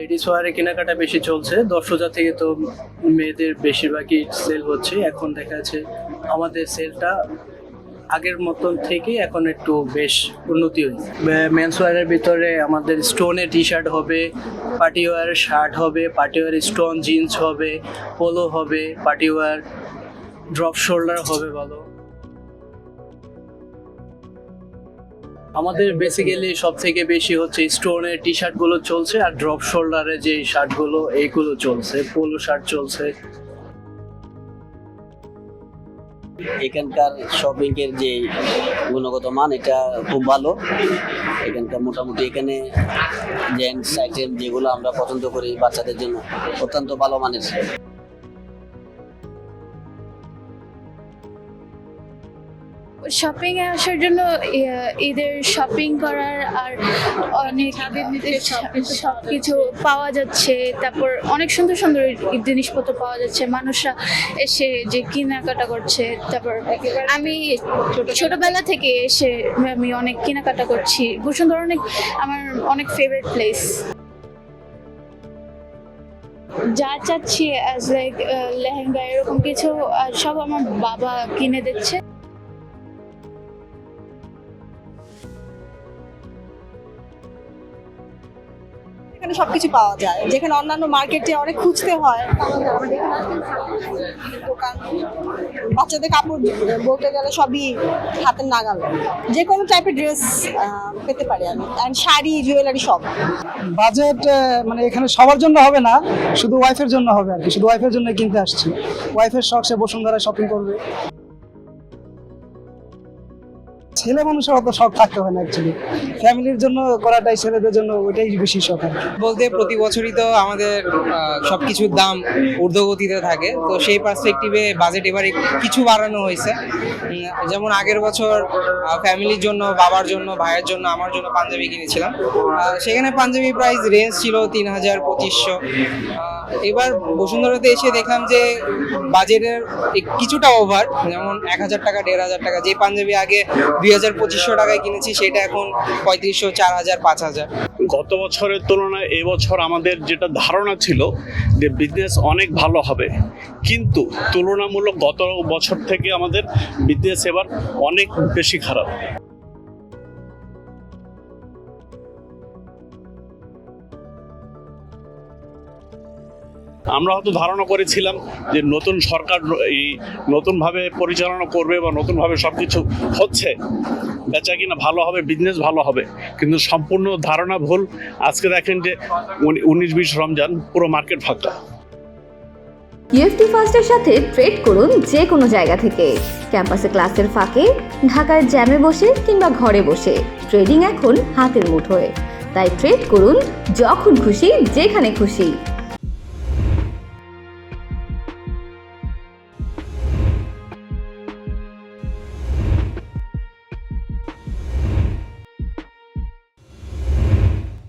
Ladies ওয়ারে কেনাকাটা বেশি চলছে। 10,000 থেকে তো মেয়েদের বেশিরভাগই সেল হচ্ছে। এখন দেখা যাচ্ছে আমাদের সেলটা আগের মতন থেকে এখন একটু বেশ উন্নতি হয়েছে। মেন্স ওয়ারের ভিতরে আমাদের স্টোনের টি শার্ট হবে, পার্টি ওয়ারের শার্ট হবে, পার্টি ওয়ার স্টোন জিন্স হবে, পোলো হবে, পার্টি ওয়ার ড্রপ শোল্ডার হবে। ভালো, আমাদের বেসিক্যালি সব থেকে বেশি হচ্ছে স্টোনের টি শার্টগুলো চলছে, আর ড্রপ শোল্ডারে যে শার্টগুলো এইগুলো চলছে, পোলো শার্ট চলছে। এখানকার শপিং এর যে গুণগত মান এটা খুব ভালো। এখানকার মোটামুটি এখানে জেন্টস আইটেম যেগুলো আমরা পছন্দ করি বাচ্চাদের জন্য অত্যন্ত ভালো মানের। শপিং এ আসার জন্য ঈদের শপিং করার আর অনেক সব কিছু পাওয়া যাচ্ছে। তারপর অনেক সুন্দর সুন্দর জিনিসপত্র পাওয়া যাচ্ছে, মানুষরা এসে যে কেনাকাটা করছে। তারপর আমি ছোটবেলা থেকে এসে আমি অনেক কেনাকাটা করছি। বসুন্ধরা আমার অনেক ফেভারিট প্লেস। যা চাচ্ছি অ্যাজ লাইক লেহেঙ্গা এরকম কিছু সব আমার বাবা কিনে দিচ্ছে। এখানে সবকিছু পাওয়া যায়, যেখানে অন্যান্য মার্কেটে অনেক খুঁজতে হয়। দোকান বাচ্চাদের কাপড় বলতে গেলে সবই হাতের নাগাল, যে কোনো টাইপের ড্রেস পেতে পারি আমি, অ্যান্ড শাড়ি, জুয়েলারি সব। বাজেট মানে এখানে সবার জন্য হবে না, শুধু ওয়াইফের জন্য হবে আর কি। শুধু ওয়াইফের জন্য কিনতে আসছি। ওয়াইফের শখ, সে বসুন্ধরায় শপিং করবে। ছেলে মানুষের অত শখ থাকতে হয় না অ্যাকচুয়ালি, ফ্যামিলির জন্য করাটাই, ছেলেদের জন্য ওইটাই বেশি শখ আর কি। বলতে প্রতি বছরই তো আমাদের সবকিছুর দাম ঊর্ধ্বগতিতে থাকে, তো সেই পার্সপেক্টিভে বাজেট এবারে কিছু বাড়ানো হয়েছে। যেমন আগের বছর ফ্যামিলির জন্য, বাবার জন্য, ভাইয়ের জন্য, আমার জন্য পাঞ্জাবি কিনেছিলাম। সেখানে পাঞ্জাবি প্রাইস রেঞ্জ ছিল 3,000-2,500। এবার বসুন্ধরাতে এসে দেখলাম যে বাজেটের কিছুটা ওভার, যেমন 1,000 টাকা, 1,500 টাকা। যে পাঞ্জাবি আগে 2,000-2,500 টাকায় কিনেছি সেটা এখন 3,500, 4,000, 5,000। গত বছরের তুলনায় এবছর আমাদের যেটা ধারণা ছিল যে বিজনেস অনেক ভালো হবে, কিন্তু তুলনামূলক গত বছর থেকে আমাদের বিজনেস এবার অনেক বেশি খারাপ। আমরা হয়তো ধারণা করেছিলাম যে নতুন সরকার এই নতুনভাবে পরিচালনা করবে বা নতুনভাবে সব কিছু হচ্ছে, বেচা কিনা ভালো হবে, বিজনেস ভালো হবে, কিন্তু সম্পূর্ণ ধারণা ভুল। আজকে দেখেন যে 19-20 রমজান পুরো মার্কেট ফাঁকা। ইউএফটি ফার্স্টের সাথে ট্রেড করুন যে কোনো জায়গা থেকে। ক্যাম্পাসে ক্লাসের ফাঁকে, ঢাকার জ্যামে বসে কিংবা ঘরে বসে, ট্রেডিং এখন হাতের মুঠোয়। তাই ট্রেড করুন যখন খুশি, যেখানে খুশি।